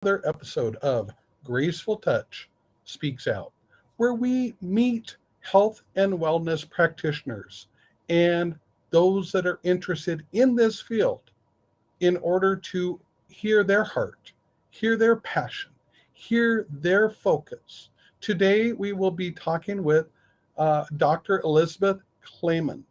another episode of Graceful Touch Speaks Out, where we meet health and wellness practitioners and those that are interested in this field in order to hear their heart, hear their passion, hear their focus. Today, we will be talking with Dr. Elizabeth Clamon.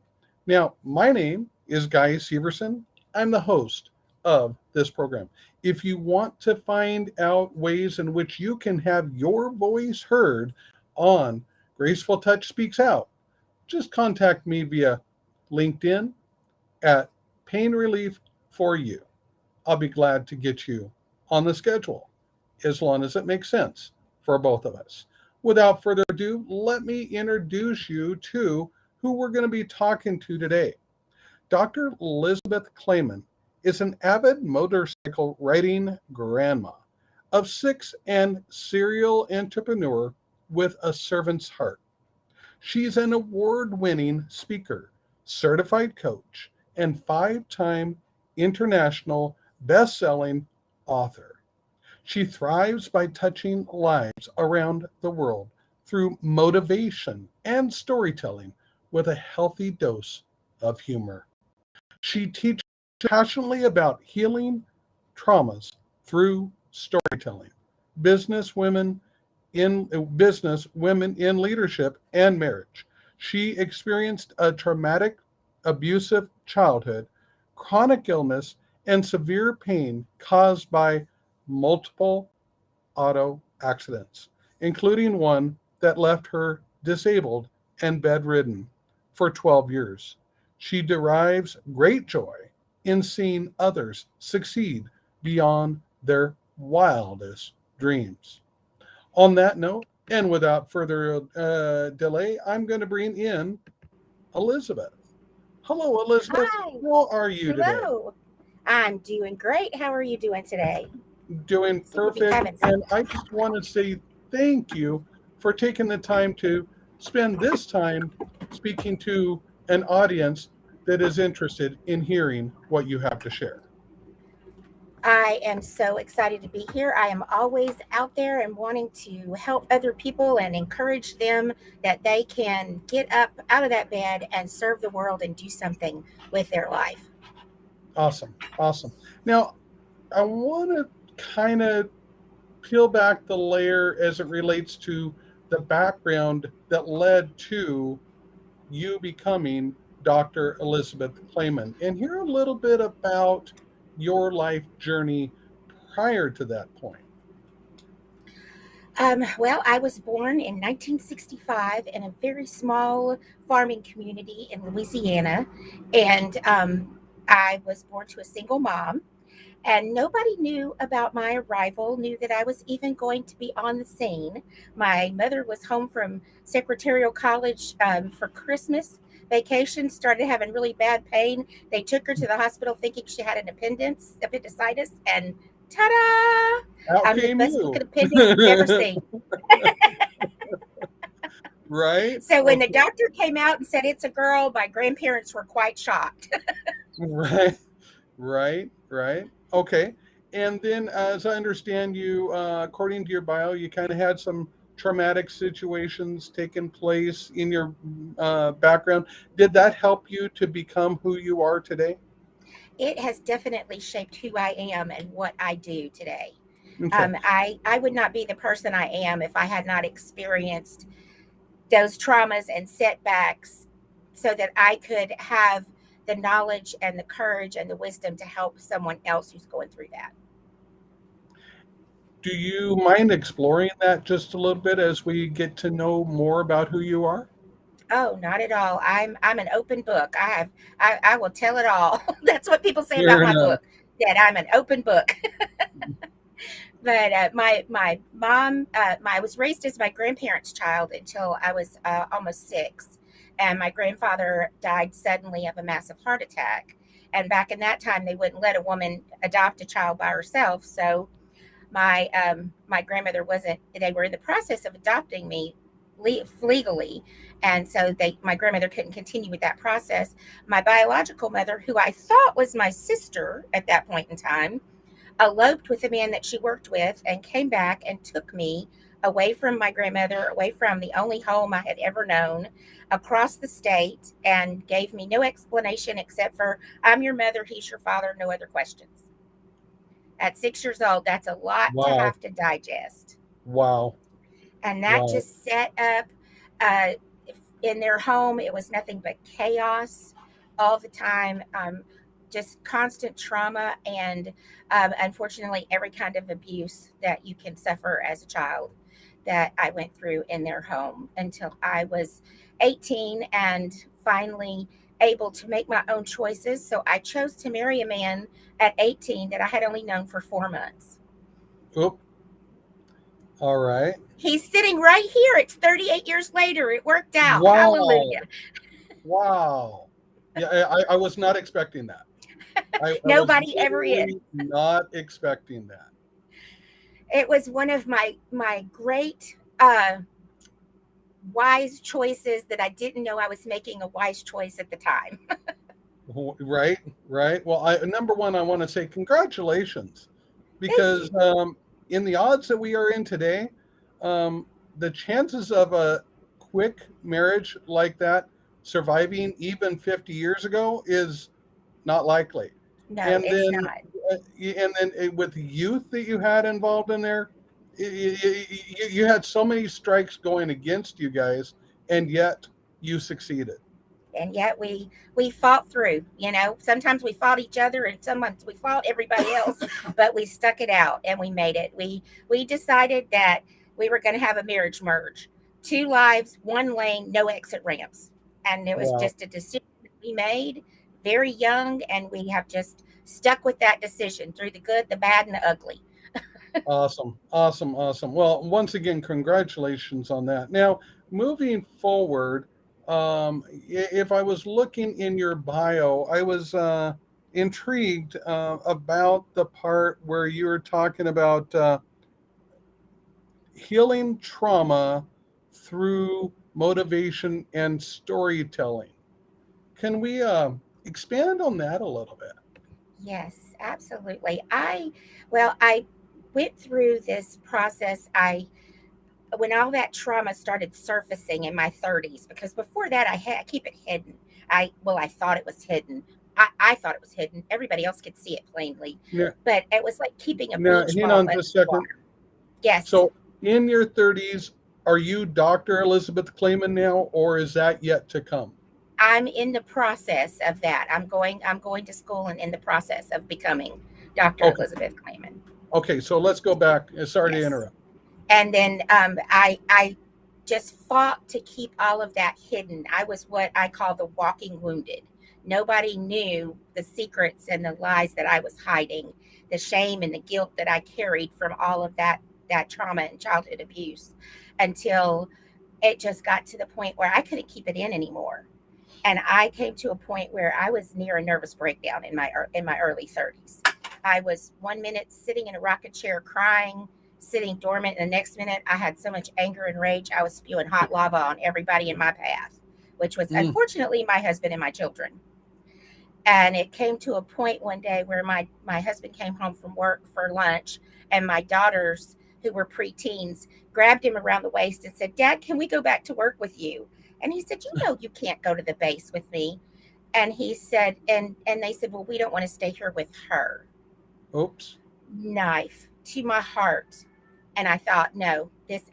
Now, my name is Guy Severson. I'm the host of this program. If you want to find out ways in which you can have your voice heard on Graceful Touch Speaks Out, just contact me via LinkedIn at Pain Relief for You. I'll be glad to get you on the schedule as long as it makes sense for both of us. Without further ado, let me introduce you to who we're going to be talking to today. Dr. Elizabeth Clamon is an avid motorcycle riding grandma of six and serial entrepreneur with a servant's heart. She's an award winning speaker, certified coach, and 5-time international best-selling author. She thrives by touching lives around the world through motivation and storytelling with a healthy dose of humor. She teaches passionately about healing traumas through storytelling, business women women in leadership and marriage. She experienced a traumatic, abusive childhood, chronic illness, and severe pain caused by multiple auto accidents, including one that left her disabled and bedridden for 12 years. She derives great joy in seeing others succeed beyond their wildest dreams. On that note, and without further delay, I'm going to bring in Elizabeth. Hello, Elizabeth. Hi. How are you today? Hello. I'm doing great. How are you doing today? Doing Seem to be perfect. having some. And I just want to say thank you for taking the time to spend this time speaking to an audience that is interested in hearing what you have to share. I am so excited to be here. I am always out there and wanting to help other people and encourage them that they can get up out of that bed and serve the world and do something with their life. Awesome. Awesome. Now, I want to kind of peel back the layer as it relates to the background that led to you becoming Dr. Elizabeth Clayman and hear a little bit about your life journey prior to that point. Well, I was born in 1965 in a very small farming community in Louisiana, and I was born to a single mom. And nobody knew about my arrival, knew that I was even going to be on the scene. My mother was home from Secretarial College for Christmas vacation, started having really bad pain. They took her to the hospital thinking she had an appendicitis, and ta-da! Out I'm the came best looking you. appendix you've ever seen. Right? So when the Okay. doctor came out and said it's a girl, my grandparents were quite shocked. Right. Right. Okay. And then, as I understand you, according to your bio, you kind of had some traumatic situations taking place in your background. Did that help you to become who you are today? It has definitely shaped who I am and what I do today. Okay. I would not be the person I am if I had not experienced those traumas and setbacks so that I could have the knowledge and the courage and the wisdom to help someone else who's going through that. Do you mind exploring that just a little bit as we get to know more about who you are? Oh, not at all. I'm an open book. I will tell it all. That's what people say Fair about my enough. book, that I'm an open book. But my mom, I was raised as my grandparents' child until I was almost 6, and my grandfather died suddenly of a massive heart attack. And back in that time, they wouldn't let a woman adopt a child by herself. So my grandmother wasn't. They were in the process of adopting me legally, and so my grandmother couldn't continue with that process. My biological mother, who I thought was my sister at that point in time, eloped with the man that she worked with, and came back and took me away from my grandmother, away from the only home I had ever known, across the state, and gave me no explanation except for, I'm your mother, he's your father, no other questions. At 6 years old, that's a lot to Wow. have to digest. Wow. And that Wow. just set up uh, in their home. It was nothing but chaos all the time, just constant trauma, and unfortunately, every kind of abuse that you can suffer as a child that I went through in their home until I was 18 and finally able to make my own choices. So I chose to marry a man at 18 that I had only known for 4 months. Oop. All right. He's sitting right here. It's 38 years later. It worked out. Wow. Hallelujah. Wow. Yeah, I was not expecting that. I was Nobody ever is. literally not expecting that. It was one of my great wise choices that I didn't know I was making a wise choice at the time. Right, right. Well, number one, I want to say congratulations, Thank because you. in the odds that we are in today, the chances of a quick marriage like that surviving even 50 years ago is not likely. No, And it's then, not. with the youth that you had involved in there, you had so many strikes going against you guys, and yet you succeeded. And yet we fought through. Sometimes we fought each other, and sometimes we fought everybody else, but we stuck it out and we made it. We decided that we were going to have a marriage merge, 2 lives, 1 lane, no exit ramps, and it was Wow. just a decision that we made very young, and we have just stuck with that decision through the good, the bad, and the ugly. Awesome, awesome, awesome. Well, once again, congratulations on that. Now, moving forward, if I was looking in your bio, I was intrigued about the part where you were talking about healing trauma through motivation and storytelling. Can we expand on that a little bit? Yes, absolutely. I went through this process. I When all that trauma started surfacing in my 30s, because before that I keep it hidden. I thought it was hidden. I thought it was hidden. Everybody else could see it plainly, Now, but it was like keeping a now, beach hang ball on just a second. underwater. Yes, So, in your 30s, are you Dr. Elizabeth Clayman now, or is that yet to come? I'm in the process of that. I'm going to school and in the process of becoming Dr. Okay. Elizabeth Clayman. Okay. So let's go back. Sorry to Yes. interrupt. And then I just fought to keep all of that hidden. I was what I call the walking wounded. Nobody knew the secrets and the lies that I was hiding, the shame and the guilt that I carried from all of that trauma and childhood abuse, until it just got to the point where I couldn't keep it in anymore. And I came to a point where I was near a nervous breakdown in my early 30s. I was 1 minute sitting in a rocking chair crying, sitting dormant, and the next minute I had so much anger and rage I was spewing hot lava on everybody in my path, which was Mm, unfortunately my husband and my children. And it came to a point one day where my husband came home from work for lunch, and my daughters, who were preteens, grabbed him around the waist and said, "Dad, can we go back to work with you?" And he said, "You know, you can't go to the base with me." And he said, and they said, "Well, we don't want to stay here with her." oops. Knife to my heart. And I thought, no, this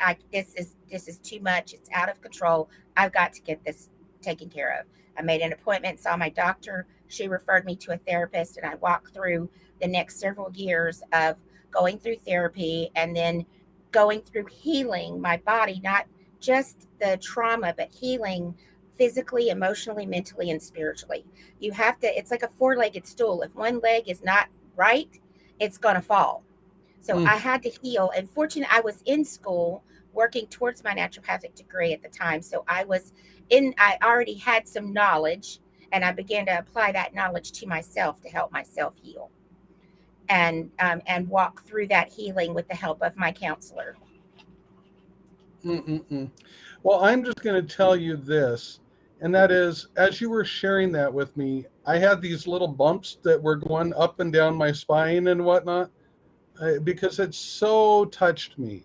is too much. It's out of control. I've got to get this taken care of. I made an appointment, saw my doctor. She referred me to a therapist, and I walked through the next several years of going through therapy, and then going through healing my body, not just the trauma, but healing physically, emotionally, mentally, and spiritually. You have to, it's like a four-legged stool. If one leg is not right, it's going to fall. So Mm, I had to heal. And fortunately, I was in school working towards my naturopathic degree at the time. So I already had some knowledge, and I began to apply that knowledge to myself to help myself heal and walk through that healing with the help of my counselor. mm, mm, mm. Well, I'm just going to tell you this, and that is, as you were sharing that with me, I had these little bumps that were going up and down my spine and whatnot. And I was like, oh my goodness. And then I because it so touched me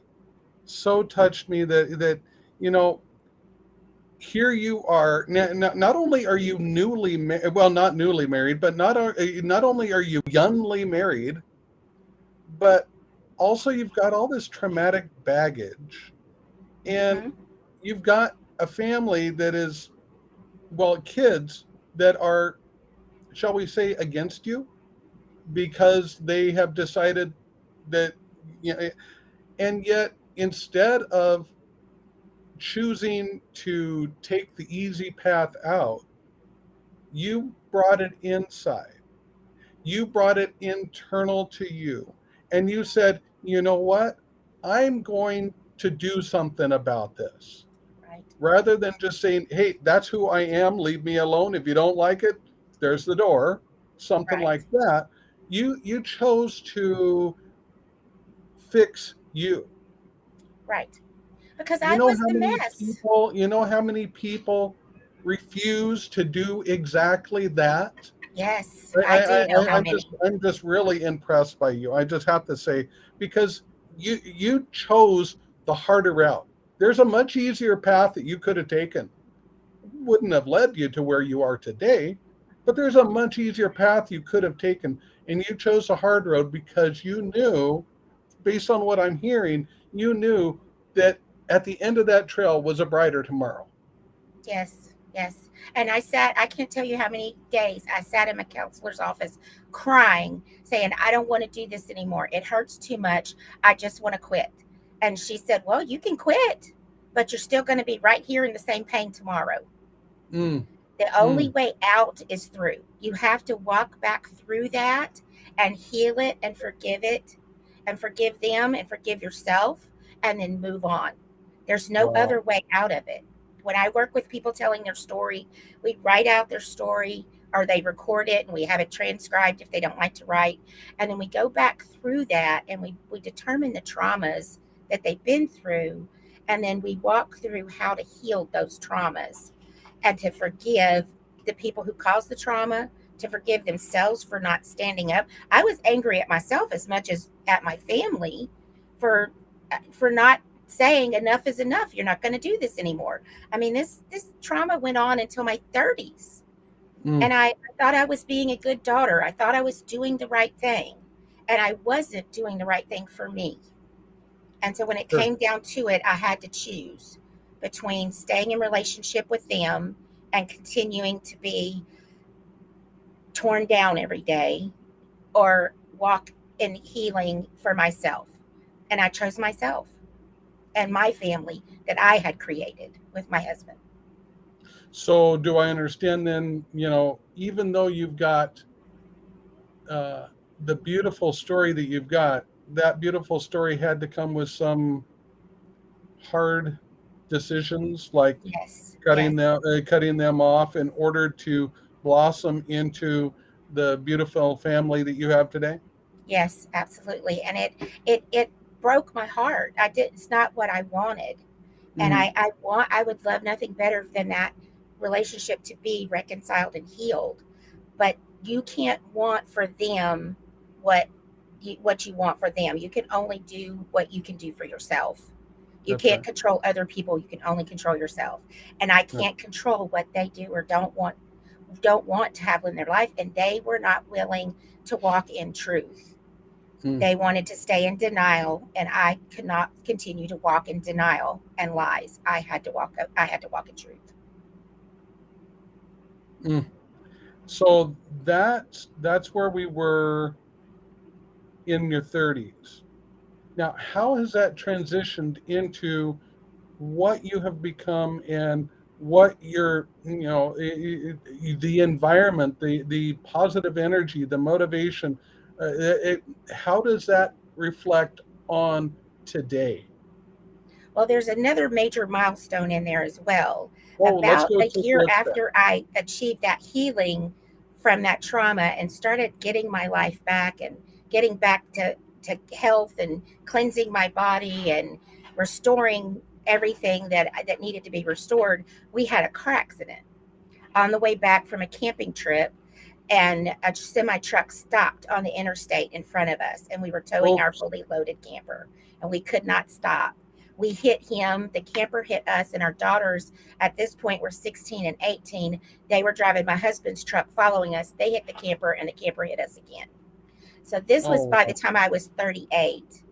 that you know here you are. Not only are you well, not newly married, but not only are you youngly married, but also you've got all this traumatic baggage, and Hmm. you've got a family that is, well, kids that are, shall we say, against you because they have decided that, you know, and yet instead of choosing to take the easy path out, you brought it inside. You brought it internal to you. And you said, you know what? I'm going to do something about this. Right. Rather than just saying, hey, that's who I am, leave me alone. If you don't like it, there's the door, something Right. like that. You chose to fix you. Right. Because You I know was how the many mess. people, you know how many people refuse to do exactly that? Yes, I do know how many. I'm just really impressed by you. I just have to say, because you chose the harder route. There's a much easier path that you could have taken. Wouldn't have led you to where you are today, but there's a much easier path you could have taken, and you chose the hard road because you knew, based on what I'm hearing, you knew that at the end of that trail was a brighter tomorrow. Yes, yes. And I can't tell you how many days I sat in my counselor's office crying, saying, I don't want to do this anymore. It hurts too much. I just want to quit. And she said, well, you can quit, but you're still going to be right here in the same pain tomorrow. Mm, The only mm, way out is through. You have to walk back through that and heal it and forgive them and forgive yourself and then move on. There's no wow. other way out of it. When I work with people telling their story, we write out their story or they record it and we have it transcribed if they don't like to write. And then we go back through that and we determine the traumas that they've been through. And then we walk through how to heal those traumas and to forgive the people who caused the trauma, to forgive themselves for not standing up. I was angry at myself as much as at my family for not saying enough is enough. You're not going to do this anymore. I mean, this trauma went on until my 30s, Mm, and I thought I was being a good daughter. I thought I was doing the right thing, and I wasn't doing the right thing for me. And so when it sure. came down to it, I had to choose between staying in relationship with them and continuing to be torn down every day or walk in healing for myself. And I chose myself and my family that I had created with my husband. So do I understand then, even though you've got uh, the beautiful story that you've got, that beautiful story had to come with some hard decisions, like Yes, yes, cutting them off in order to blossom into the beautiful family that you have today? yes, absolutely. And it broke my heart. I did. It's not what I wanted. And Hmm. I would love nothing better than that relationship to be reconciled and healed. But you can't want for them what what you want for them. You can only do what you can do for yourself. You That's can't right. control other people. You can only control yourself. And I Yeah. can't control what they do or don't want to have in their life. And they were not willing to walk in truth. Mm, They wanted to stay in denial, and I could not continue to walk in denial and lies. I had to walk in truth. mm. So that's where we were in your 30s. Now, how has that transitioned into what you have become and what your, the environment, the positive energy, the motivation, how does that reflect on today? Well, there's another major milestone in there as well. Oh, let's About go a take a year look at that. after I achieved that healing from that trauma and started getting my life back and getting back to health and cleansing my body and restoring everything that needed to be restored, we had a car accident on the way back from a camping trip. and a semi truck stopped on the interstate in front of us, and we were towing our Oops. fully loaded camper, and we could not stop. We hit him, the camper hit us, and our daughters at this point were 16 and 18. They were driving my husband's truck following us. They hit the camper, and the camper hit us again. So this was Oh, by the wow. time I was 38.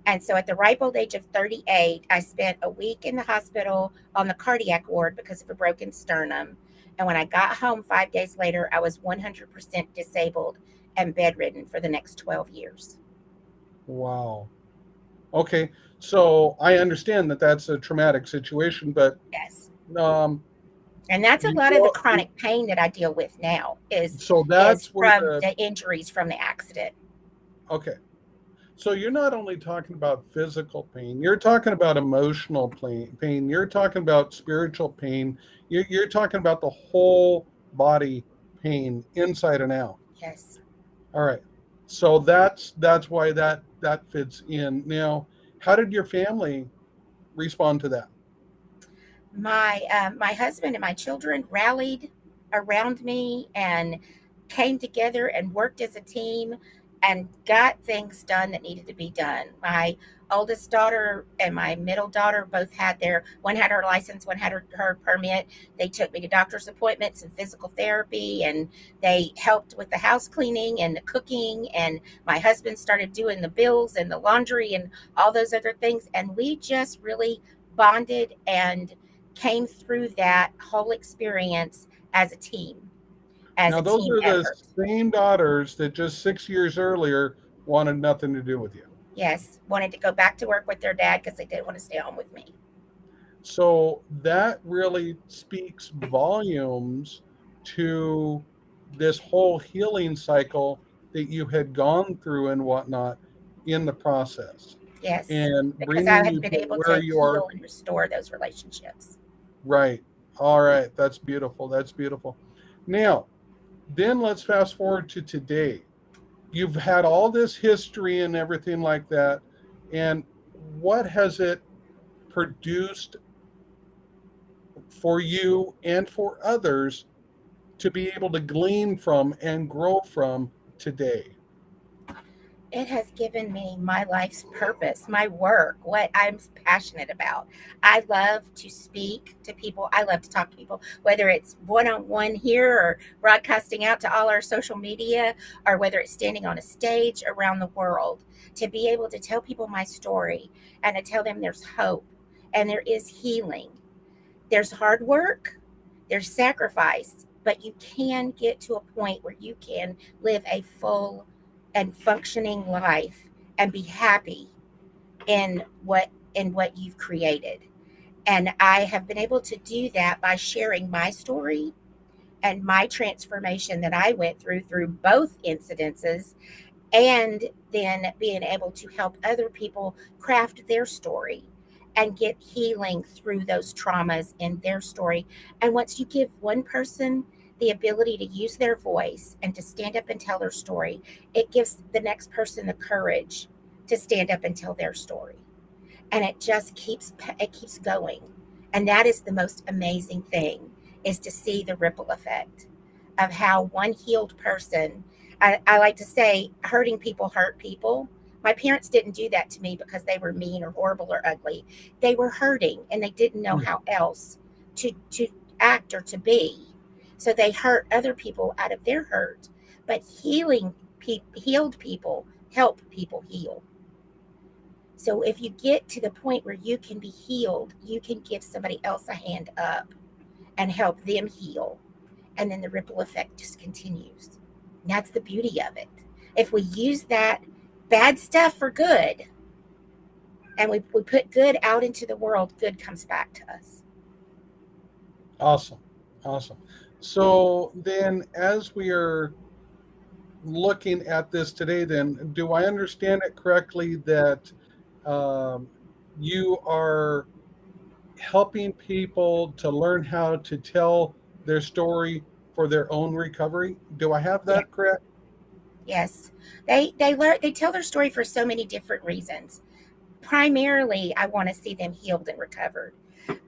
And so at the ripe old age of 38, I spent a week in the hospital on the cardiac ward because of a broken sternum. And when I got home 5 days later, I was 100% disabled and bedridden for the next 12 years. Wow. Okay. So I understand that that's a traumatic situation, but Yes. um, And that's a you lot of the go, chronic pain that I deal with now so is that's where from the, the injuries from the accident. okay. So you're not only talking about physical pain, you're talking about emotional pain, you're talking about spiritual pain, you're talking about the whole body pain inside and out. Yes. All right. So that's why that fits in. Now, how did your family respond to that? My husband and my children rallied around me and came together and worked as a team and got things done that needed to be done. My oldest daughter and my middle daughter both had their one had her license, one had her permit. They took me to doctor's appointments and physical therapy, and they helped with the house cleaning and the cooking, and my husband started doing the bills and the laundry and all those other things, and we just really bonded and came through that whole experience as a team, as Now, a those team are the effort. same daughters that just 6 years earlier wanted nothing to do with you. Yes, wanted to go back to work with their dad because they didn't want to stay home with me. So that really speaks volumes to this whole healing cycle that you had gone through and whatnot in the process Yes, and because I bringing had you been to able where to you are. heal and restore those relationships. Right. All right. That's beautiful. That's beautiful. Now, then let's fast forward to today. You've had all this history and everything like that. And what has it produced for you and for others to be able to glean from and grow from today? It has given me my life's purpose, my work, what I'm passionate about. I love to speak to people. I love to talk to people, whether it's one on one here or broadcasting out to all our social media, or whether it's standing on a stage around the world, to be able to tell people my story and to tell them there's hope and there is healing. There's hard work, there's sacrifice, but you can get to a point where you can live a full and functioning life and be happy in what you've created. And I have been able to do that by sharing my story and my transformation that I went through both incidences, and then being able to help other people craft their story and get healing through those traumas in their story. And once you give one person the ability to use their voice and to stand up and tell their story, it gives the next person the courage to stand up and tell their story. And it keeps going. And that is the most amazing thing, is to see the ripple effect of how one healed person, I like to say, hurting people hurt people. My parents didn't do that to me because they were mean or horrible or ugly. They were hurting and they didn't know how else to act or to be. So they hurt other people out of their hurt. But healed people help people heal. So if you get to the point where you can be healed, you can give somebody else a hand up and help them heal. And then the ripple effect just continues. And that's the beauty of it. If we use that bad stuff for good and we put good out into the world, good comes back to us. Awesome. Awesome. So then, as we are looking at this today, then, do I understand it correctly that um, you are helping people to learn how to tell their story for their own recovery? Do I have Yeah. that correct? Yes. They tell their story for so many different reasons. Primarily, I want to see them healed and recovered.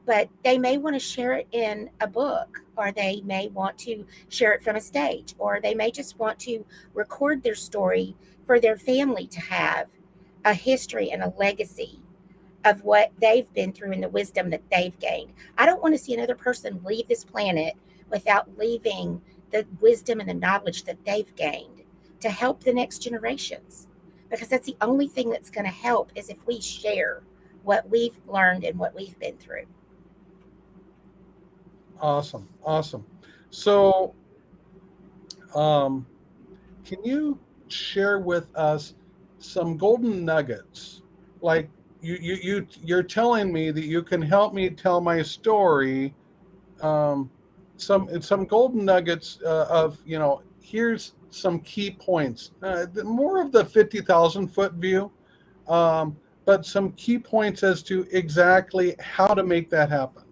but they may want to share it in a book, or they may want to share it from a stage, or they may just want to record their story for their family to have a history and a legacy of what they've been through and the wisdom that they've gained. I don't want to see another person leave this planet without leaving the wisdom and the knowledge that they've gained to help the next generations. Because that's the only thing that's going to help is if we share what we've learned and what we've been through. Awesome. Awesome. So, um, can you share with us some golden nuggets? Like you're telling me that you can help me tell my story. Um, some golden nuggets of here's some key points. More of the 50,000 foot view, but some key points as to exactly how to make that happen.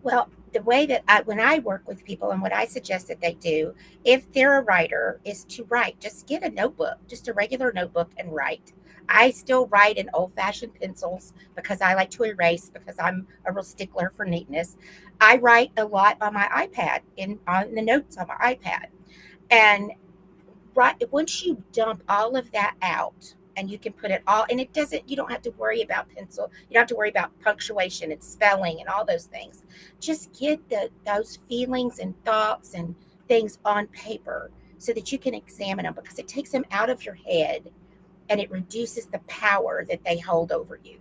Well, the way that when I work with people and what I suggest that they do, if they're a writer, is to write. Just get a notebook, just a regular notebook, and write. I still write in old fashioned pencils because I like to erase because I'm a real stickler for neatness. I write a lot on my iPad, in on the notes on my iPad. And right once you dump all of that out and you can put it all, and it doesn't, you don't have to worry about pencil, you don't have to worry about punctuation and spelling and all those things. Just get those feelings and thoughts and things on paper so that you can examine them, because it takes them out of your head and it reduces the power that they hold over you.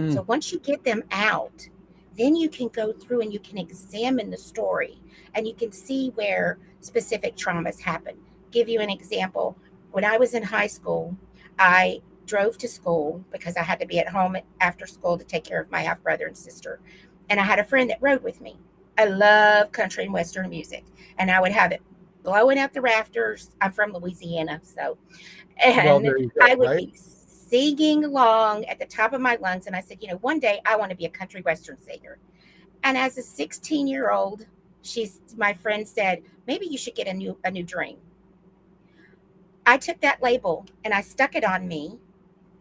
So Mm, once you get them out, then you can go through and you can examine the story and you can see where specific traumas happen. Give you an example. When I was in high school, I drove to school because I had to be at home after school to take care of my half brother and sister. And I had a friend that rode with me. I love country and western music, and I would have it blowing out the rafters. I'm from Louisiana, so, well, and there you I go. would Right. be singing along at the top of my lungs. And I said, one day I want to be a country western singer. And as a 16-year-old, my friend said, maybe you should get a new dream. I took that label and I stuck it on me.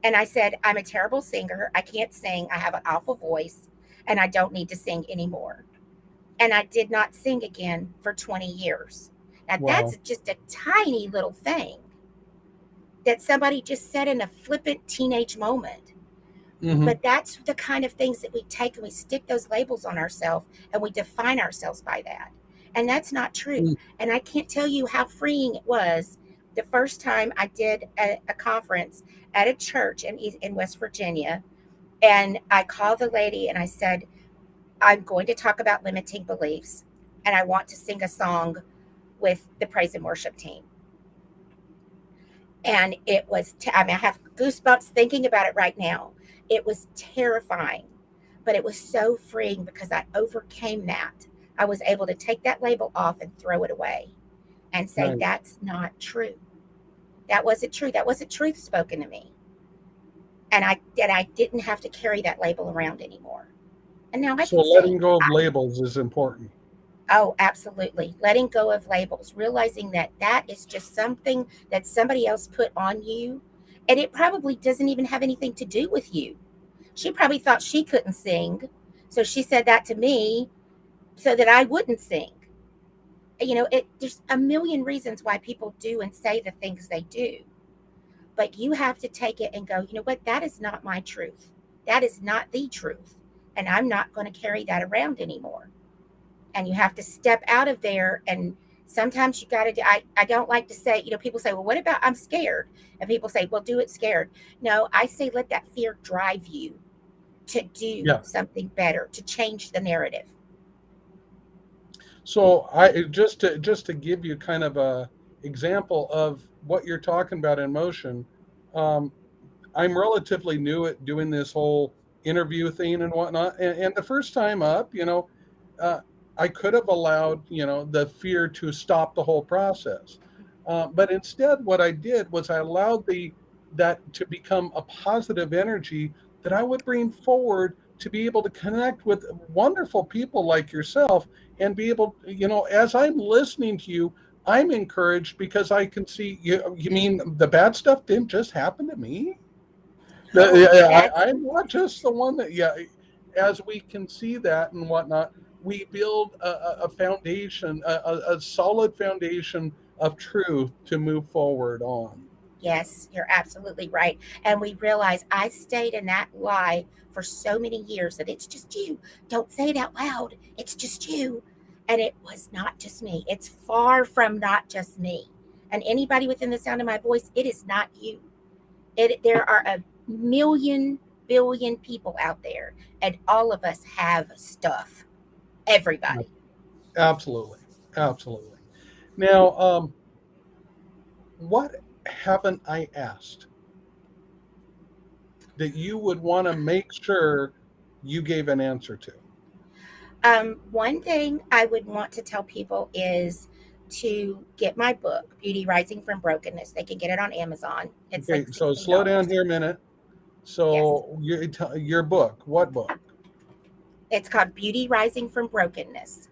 And I said, I'm a terrible singer. I can't sing. I have an awful voice and I don't need to sing anymore. And I did not sing again for 20 years. Now, Wow. that's just a tiny little thing that somebody just said in a flippant teenage moment. Hmm. But that's the kind of things that we take and we stick those labels on ourselves and we define ourselves by that. And that's not true. And I can't tell you how freeing it was the first time I did a conference at a church in West Virginia. And I called the lady and I said, I'm going to talk about limiting beliefs and I want to sing a song with the praise and worship team. And it was, I mean, I have goosebumps thinking about it right now. It was terrifying, but it was so freeing because I overcame that. I was able to take that label off and throw it away and say, Nice. that's not true. That wasn't true. That wasn't truth spoken to me. And I didn't have to carry that label around anymore. And now I So can sing. letting go of labels is important. Oh, absolutely. Letting go of labels, realizing that that is just something that somebody else put on you. And it probably doesn't even have anything to do with you. She probably thought she couldn't sing. So she said that to me so that I wouldn't sing. There's a million reasons why people do and say the things they do. But you have to take it and go, you know what? That is not my truth. That is not the truth. And I'm not going to carry that around anymore. And you have to step out of there. And sometimes you got to do, I don't like to say, people say, well, what about I'm scared? And people say, well, do it scared. No, I say let that fear drive you to do Yeah. something better, to change the narrative. So I just to give you kind of a example of what you're talking about in motion. Um, I'm relatively new at doing this whole interview thing and whatnot. And the first time up, uh, I could have allowed, the fear to stop the whole process. But instead, what I did was I allowed that to become a positive energy that I would bring forward to be able to connect with wonderful people like yourself and be able, as I'm listening to you, I'm encouraged because I can see you mean the bad stuff didn't just happen to me? Oh, Yeah, that's I'm not just the one that, yeah. as we can see that and whatnot, we build a foundation, a solid foundation of truth to move forward on. Yes, you're absolutely right. And we realize I stayed in that lie for so many years that it's just you. Don't say it out loud. It's just you. And it was not just me. It's far from not just me. And anybody within the sound of my voice, it is not you. There are a million billion people out there, and all of us have stuff. Everybody. Absolutely, absolutely. Now, what haven't I asked that you would want to make sure you gave an answer to? One thing I would want to tell people is to get my book, Beauty Rising from Brokenness. They can get it on Amazon. It's Okay, like so slow down $16. here a minute. Yes. So your book, what book? It's called Beauty Rising from Brokenness.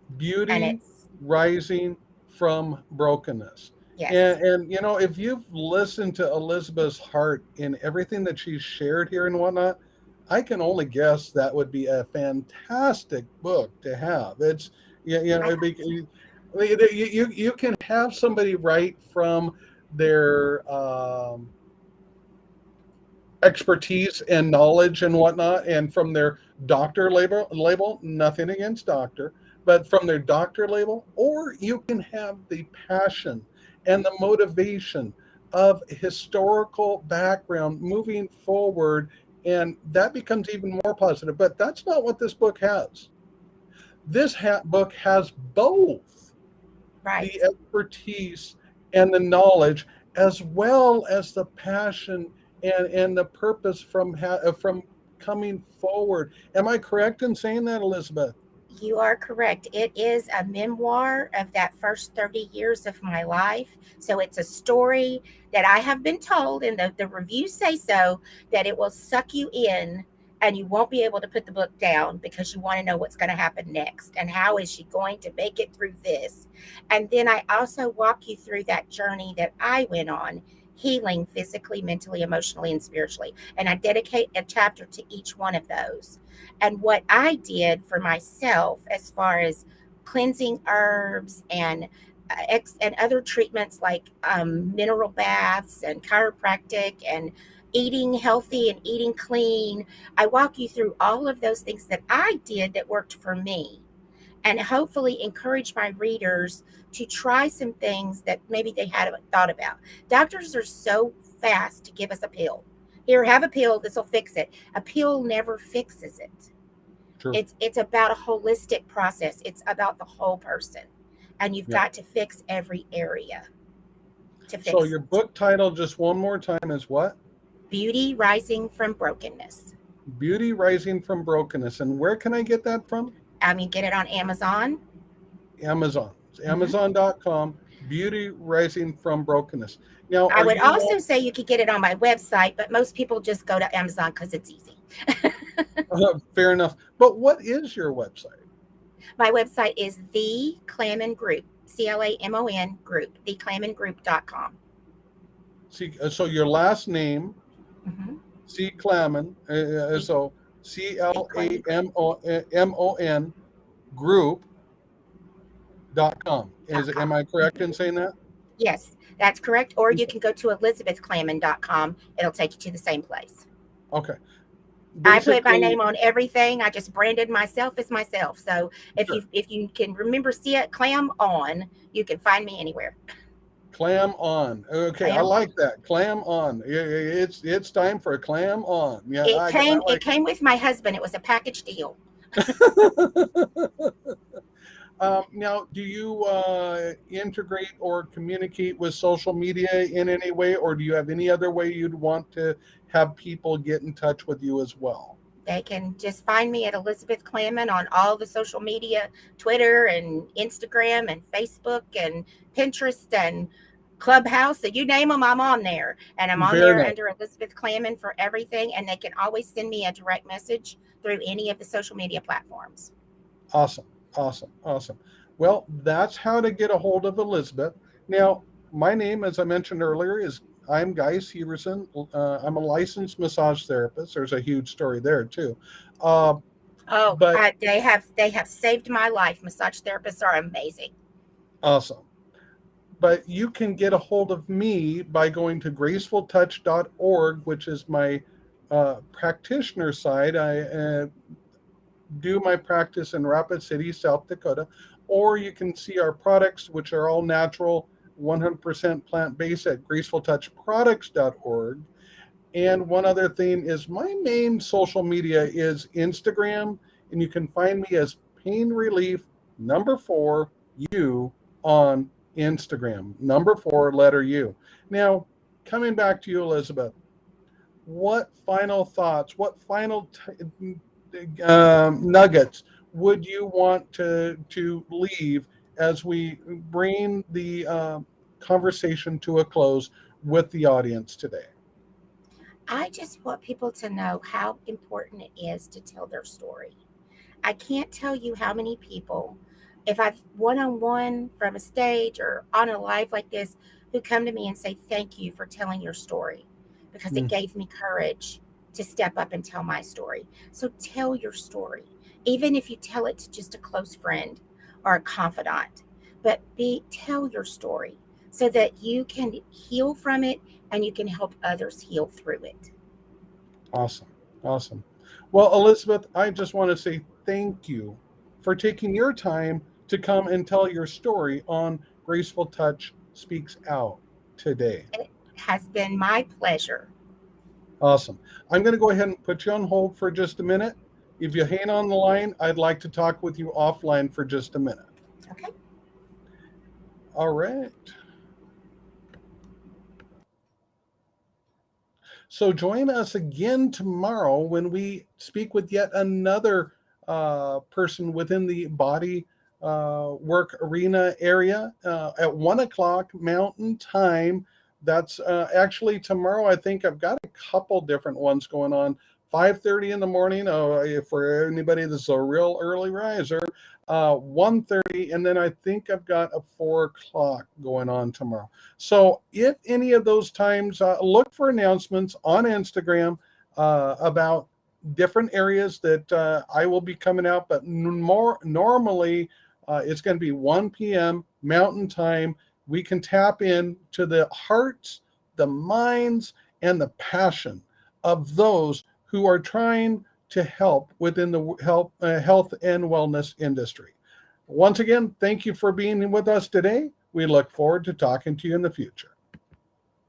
And Beauty it's, Rising from Brokenness. yes, And you know, if you've listened to Elizabeth's heart in everything that she's shared here and whatnot, I can only guess that would be a fantastic book to have. It's you know, I, you can have somebody write from their expertise and knowledge and whatnot, and from their doctor label, nothing against doctor, but from their doctor label, or you can have the passion and the motivation of historical background moving forward, and that becomes even more positive. But that's not what this book has. This book has both the right. expertise and the knowledge, as well as the passion and the purpose from coming forward. Am I correct in saying that, Elizabeth? You are correct. It is a memoir of that first 30 years of my life. So it's a story that I have been told, and the reviews say so, that it will suck you in and you won't be able to put the book down because you want to know what's going to happen next and how is she going to make it through this. And then I also walk you through that journey that I went on, healing physically, mentally, emotionally, and spiritually. And I dedicate a chapter to each one of those and what I did for myself as far as cleansing herbs and and other treatments like mineral baths and chiropractic and eating healthy and eating clean. I walk you through all of those things that I did that worked for me and hopefully encourage my readers to try some things that maybe they hadn't thought about. Doctors are so fast to give us a pill. Here, have a pill, this will fix it. A pill never fixes it. True. It's about a holistic process. It's about the whole person. And you've Yeah. got to fix every area to So fix your it. book title, just one more time, is what? Beauty Rising from Brokenness. Beauty Rising from Brokenness. And where can I get that from? I mean, get it on Amazon. Amazon. It's Mhm. Amazon.com. Beauty Rising from Brokenness. Now, I are would you also say you could get it on my website, but most people just go to Amazon because it's easy. fair enough? But what is your website? My website is the Clamon Group, Clamon Group, theclamongroup.com. See, so your last name, Mm-hmm. C. Clamon, The, so the Clamon Group. CLAMON group.com. Am I correct in Mhm. saying that? Yes, that's correct. Or you can go to elizabethclamon.com. It'll take you to the same place. Okay. I put my Basically, name on everything. I just branded myself as myself. So sure. if you can remember, see it, clam on, you can find me anywhere. Clam on. Okay, I Clam like on. that. Clam on. It's time for a clam on. Yeah, I It like came with my husband. It was a package deal. it. Now, do you integrate or communicate with social media in any way, or do you have any other way you'd want to have people get in touch with you as well? They can just find me at Elizabeth Clamon on all the social media, Twitter and Instagram and Facebook and Pinterest and Clubhouse. So you name them, I'm on there. And I'm on Fair there enough. under Elizabeth Clamon for everything. And they can always send me a direct message through any of the social media platforms. Awesome. Awesome. Awesome. Well, that's how to get a hold of Elizabeth. Now, my name, as I mentioned earlier, is I'm Guy Severson. I'm a licensed massage therapist. There's a huge story there too. Uh, Oh, But they have saved my life. Massage therapists are amazing. awesome. But you can get a hold of me by going to gracefultouch.org, which is my practitioner side. I do my practice in Rapid City, South Dakota. Or you can see our products, which are all natural, 100% plant based, at gracefultouchproducts.org. And one other thing is my main social media is Instagram, and you can find me as Pain Relief number 4 U on Instagram. Number 4 letter U. Now, coming back to you, Elizabeth, what final thoughts, what final nuggets would you want to leave as we bring the conversation to a close with the audience today? I just want people to know how important it is to tell their story. I can't tell you how many people, if I've one on one from a stage or on a live like this, who come to me and say, "Thank you for telling your story because it Mm, gave me courage to step up and tell my story." So tell your story, even if you tell it to just a close friend or a confidant, but tell your story so that you can heal from it and you can help others heal through it. awesome. Awesome. Well, Elizabeth, I just want to say thank you for taking your time to come and tell your story on Graceful Touch Speaks Out today. It has been my pleasure. Awesome. I'm going to go ahead and put you on hold for just a minute. If you hang on the line, I'd like to talk with you offline for just a minute. Okay. All right. So join us again tomorrow when we speak with yet another person within the body work arena area at 1 o'clock Mountain Time. That's actually tomorrow. I think I've got a couple different ones going on. 5:30 in the morning. For anybody that's a real early riser, 1:30, and then I think I've got a 4 o'clock going on tomorrow. So if any of those times, look for announcements on Instagram about different areas that I will be coming out. But more normally, it's going to be 1 p.m. Mountain Time. We can tap in to the hearts, the minds, and the passion of those who are trying to help within the health and wellness industry. Once again, thank you for being with us today. We look forward to talking to you in the future.